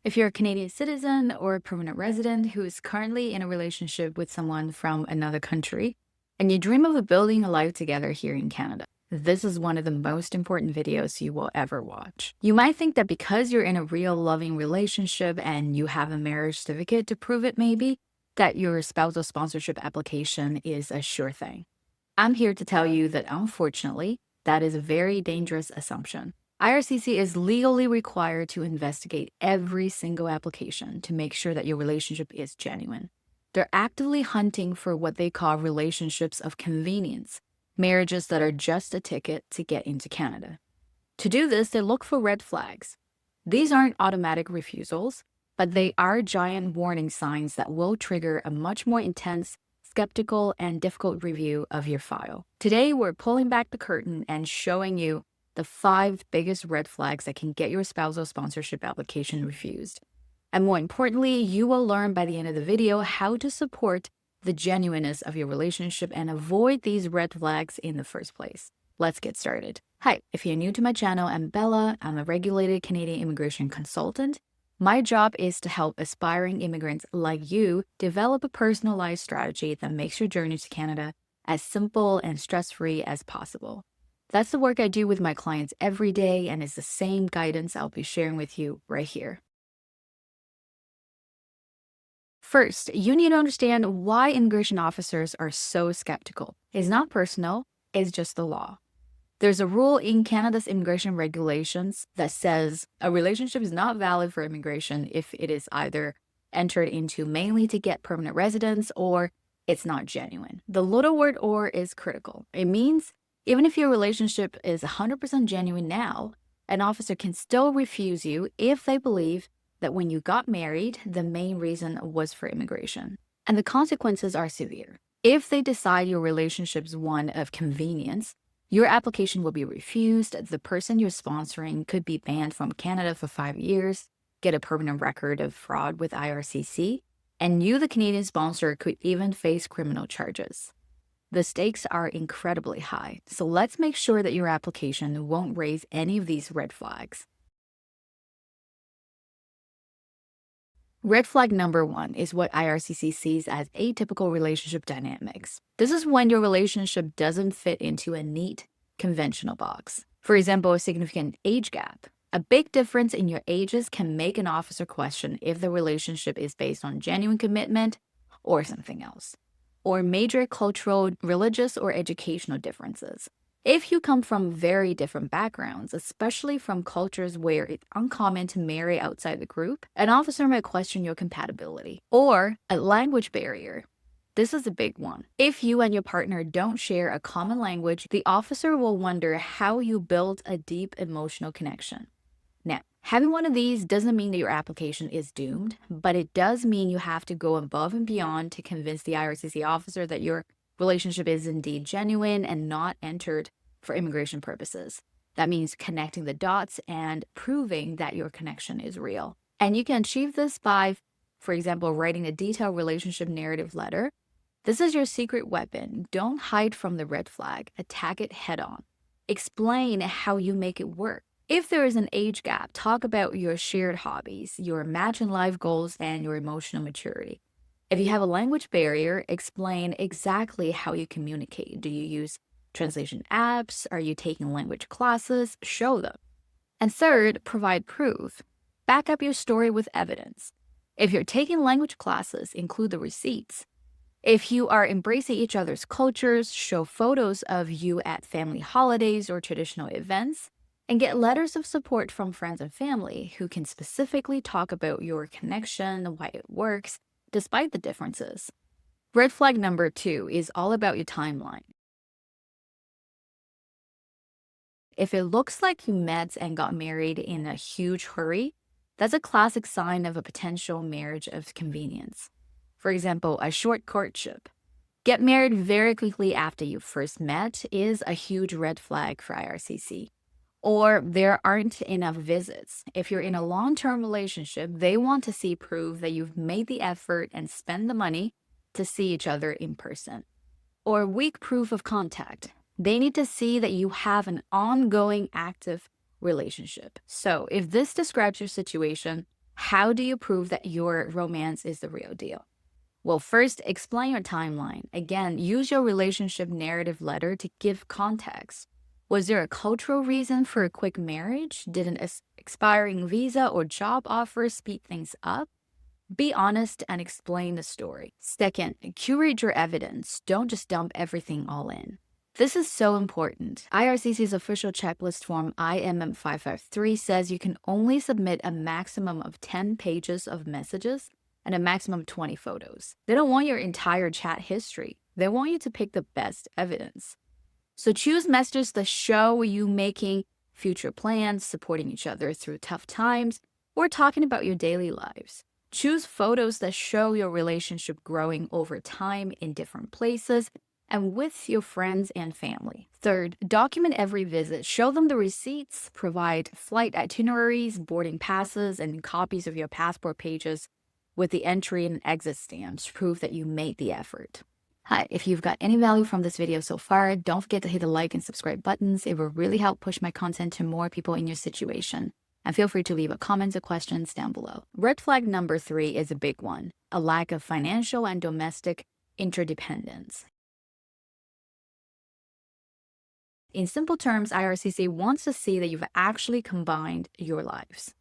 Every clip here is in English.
If you're a Canadian citizen or a permanent resident who is currently in a relationship with someone from another country, and you dream of building a life together here in Canada, this is one of the most important videos you will ever watch. You might think that because you're in a real loving relationship and you have a marriage certificate to prove it, maybe, that your spousal sponsorship application is a sure thing. I'm here to tell you that unfortunately, that is a very dangerous assumption. IRCC is legally required to investigate every single application to make sure that your relationship is genuine. They're actively hunting for what they call relationships of convenience, marriages that are just a ticket to get into Canada. To do this, they look for red flags. These aren't automatic refusals, but they are giant warning signs that will trigger a much more intense, skeptical, and difficult review of your file. Today, we're pulling back the curtain and showing you the 5 biggest red flags that can get your spousal sponsorship application refused. And more importantly, you will learn by the end of the video how to support the genuineness of your relationship and avoid these red flags in the first place. Let's get started. Hi, if you're new to my channel, I'm Bella. I'm a regulated Canadian immigration consultant. My job is to help aspiring immigrants like you develop a personalized strategy that makes your journey to Canada as simple and stress-free as possible. That's the work I do with my clients every day, and it's the same guidance I'll be sharing with you right here. First, you need to understand why immigration officers are so skeptical. It's not personal, it's just the law. There's a rule in Canada's immigration regulations that says a relationship is not valid for immigration if it is either entered into mainly to get permanent residence or it's not genuine. The little word "or" is critical. It means even if your relationship is 100% genuine now, an officer can still refuse you if they believe that when you got married, the main reason was for immigration. And the consequences are severe. If they decide your relationship is one of convenience, your application will be refused. The person you're sponsoring could be banned from Canada for 5 years, get a permanent record of fraud with IRCC, and you, the Canadian sponsor, could even face criminal charges. The stakes are incredibly high, so let's make sure that your application won't raise any of these red flags. Red flag number 1 is what IRCC sees as atypical relationship dynamics. This is when your relationship doesn't fit into a neat, conventional box. For example, a significant age gap. A big difference in your ages can make an officer question if the relationship is based on genuine commitment or something else, or major cultural, religious, or educational differences. If you come from very different backgrounds, especially from cultures where it's uncommon to marry outside the group, an officer might question your compatibility. Or a language barrier. This is a big one. If you and your partner don't share a common language, the officer will wonder how you built a deep emotional connection. Now, having one of these doesn't mean that your application is doomed, but it does mean you have to go above and beyond to convince the IRCC officer that your relationship is indeed genuine and not entered for immigration purposes. That means connecting the dots and proving that your connection is real. And you can achieve this by, for example, writing a detailed relationship narrative letter. This is your secret weapon. Don't hide from the red flag. Attack it head on. Explain how you make it work. If there is an age gap, talk about your shared hobbies, your match and life goals, and your emotional maturity. If you have a language barrier, explain exactly how you communicate. Do you use translation apps? Are you taking language classes? Show them. And third, provide proof. Back up your story with evidence. If you're taking language classes, include the receipts. If you are embracing each other's cultures, show photos of you at family holidays or traditional events, and get letters of support from friends and family who can specifically talk about your connection, why it works, despite the differences. Red flag number 2 is all about your timeline. If it looks like you met and got married in a huge hurry, that's a classic sign of a potential marriage of convenience. For example, a short courtship. Get married very quickly after you first met is a huge red flag for IRCC. Or there aren't enough visits. If you're in a long-term relationship, they want to see proof that you've made the effort and spend the money to see each other in person. Or weak proof of contact. They need to see that you have an ongoing active relationship. So if this describes your situation, How do you prove that your romance is the real deal? Well, first, explain your timeline. Again, use your relationship narrative letter to give context. Was there a cultural reason for a quick marriage? Did an expiring visa or job offer speed things up? Be honest and explain the story. Second, curate your evidence. Don't just dump everything all in. This is so important. IRCC's official checklist form IMM 553 says you can only submit a maximum of 10 pages of messages and a maximum of 20 photos. They don't want your entire chat history. They want you to pick the best evidence. So choose messages that show you making future plans, supporting each other through tough times, or talking about your daily lives. Choose photos that show your relationship growing over time in different places and with your friends and family. Third, document every visit. Show them the receipts, provide flight itineraries, boarding passes, and copies of your passport pages with the entry and exit stamps to prove that you made the effort. Hi, if you've got any value from this video so far, don't forget to hit the like and subscribe buttons. It will really help push my content to more people in your situation. And feel free to leave a comment or questions down below. Red flag number 3 is a big one, a lack of financial and domestic interdependence. In simple terms, IRCC wants to see that you've actually combined your lives.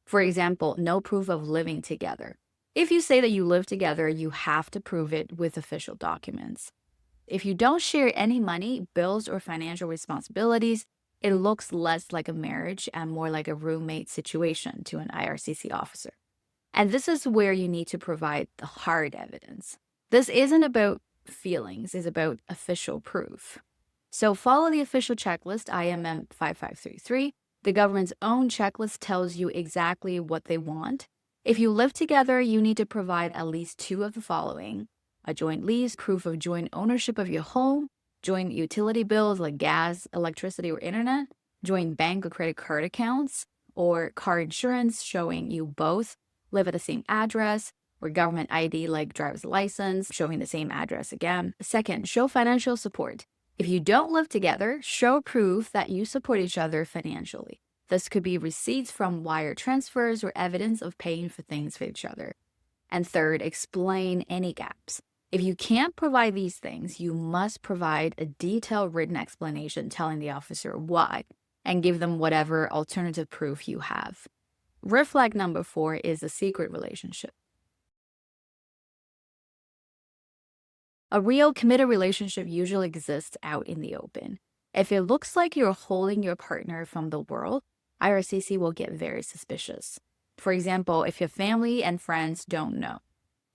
For example, no proof of living together. If you say that you live together, you have to prove it with official documents. If you don't share any money, bills, or financial responsibilities, it looks less like a marriage and more like a roommate situation to an IRCC officer. And this is where you need to provide the hard evidence. This isn't about feelings, it's about official proof. So follow the official checklist, IMM 5533. The government's own checklist tells you exactly what they want. If you live together, you need to provide at least 2 of the following: a joint lease, proof of joint ownership of your home, joint utility bills like gas, electricity, or internet, joint bank or credit card accounts, or car insurance showing you both live at the same address, or government ID like driver's license showing the same address again. Second, show financial support. If you don't live together, show proof that you support each other financially. This could be receipts from wire transfers or evidence of paying for things for each other. And third, explain any gaps. If you can't provide these things, you must provide a detailed written explanation telling the officer why, and give them whatever alternative proof you have. Red flag number 4 is a secret relationship. A real committed relationship usually exists out in the open. If it looks like you're holding your partner from the world, IRCC will get very suspicious. For example, if your family and friends don't know.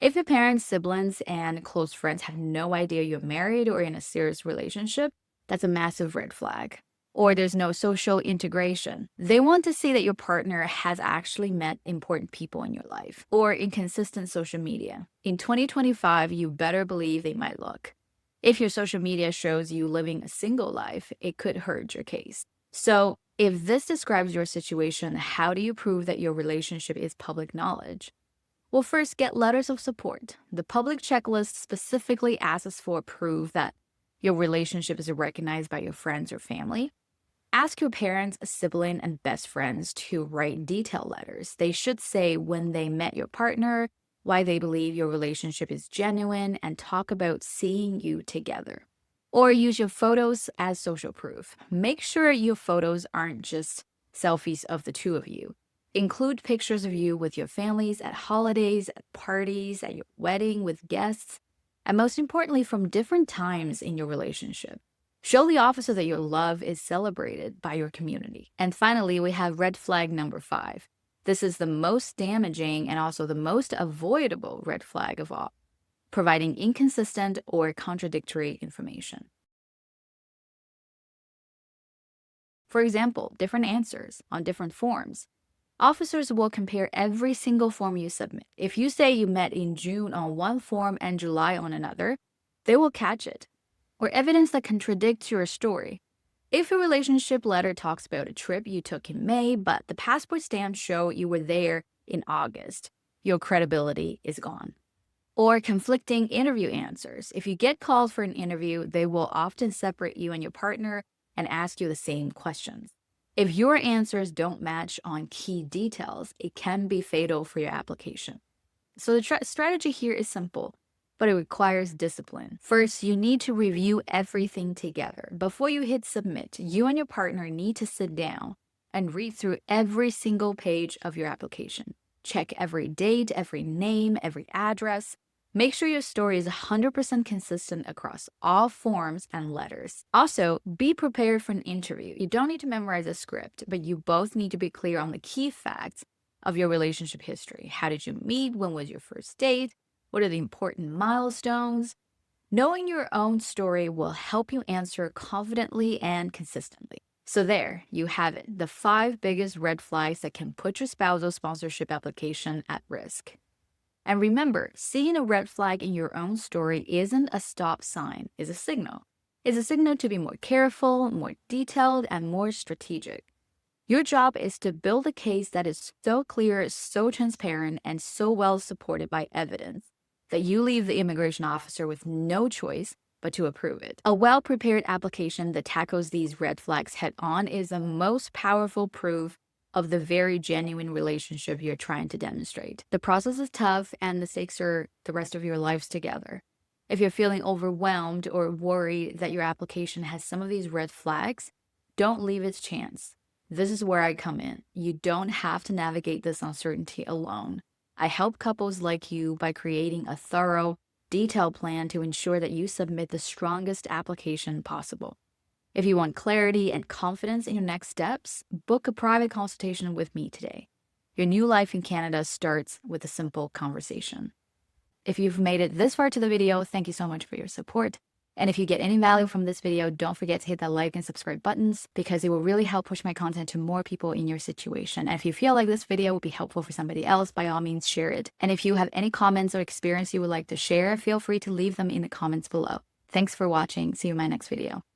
If your parents, siblings, and close friends have no idea you're married or in a serious relationship, that's a massive red flag. Or there's no social integration. They want to see that your partner has actually met important people in your life. Or inconsistent social media. In 2025, you better believe they might look. If your social media shows you living a single life, it could hurt your case. So, if this describes your situation, how do you prove that your relationship is public knowledge? Well, first, get letters of support. The public checklist specifically asks for proof that your relationship is recognized by your friends or family. Ask your parents, a sibling, and best friends to write detailed letters. They should say when they met your partner, why they believe your relationship is genuine, and talk about seeing you together. Or use your photos as social proof. Make sure your photos aren't just selfies of the 2 of you. Include pictures of you with your families at holidays, at parties, at your wedding, with guests, and most importantly, from different times in your relationship. Show the officer that your love is celebrated by your community. And finally, we have red flag number 5. This is the most damaging and also the most avoidable red flag of all, providing inconsistent or contradictory information. For example, different answers on different forms. Officers will compare every single form you submit. If you say you met in June on one form and July on another, they will catch it. Or evidence that contradicts your story. If a relationship letter talks about a trip you took in May, but the passport stamps show you were there in August, your credibility is gone. Or conflicting interview answers. If you get called for an interview, they will often separate you and your partner and ask you the same questions. If your answers don't match on key details, it can be fatal for your application. So the strategy here is simple, but it requires discipline. First, you need to review everything together. Before you hit submit, you and your partner need to sit down and read through every single page of your application. Check every date, every name, every address. Make sure your story is 100% consistent across all forms and letters. Also, be prepared for an interview. You don't need to memorize a script, but you both need to be clear on the key facts of your relationship history. How did you meet? When was your first date? What are the important milestones? Knowing your own story will help you answer confidently and consistently. So there, you have it, the 5 biggest red flags that can put your spousal sponsorship application at risk. And remember, seeing a red flag in your own story isn't a stop sign, it's a signal. It's a signal to be more careful, more detailed, and more strategic. Your job is to build a case that is so clear, so transparent, and so well supported by evidence that you leave the immigration officer with no choice but to approve it. A well-prepared application that tackles these red flags head-on is the most powerful proof of the very genuine relationship you're trying to demonstrate. The process is tough and the stakes are the rest of your lives together. If you're feeling overwhelmed or worried that your application has some of these red flags, don't leave its chance. This is where I come in. You don't have to navigate this uncertainty alone. I help couples like you by creating a thorough, detailed plan to ensure that you submit the strongest application possible. If you want clarity and confidence in your next steps, book a private consultation with me today. Your new life in Canada starts with a simple conversation. If you've made it this far to the video, thank you so much for your support. And if you get any value from this video, don't forget to hit that like and subscribe buttons because it will really help push my content to more people in your situation. And if you feel like this video would be helpful for somebody else, by all means, share it. And if you have any comments or experience you would like to share, feel free to leave them in the comments below. Thanks for watching. See you in my next video.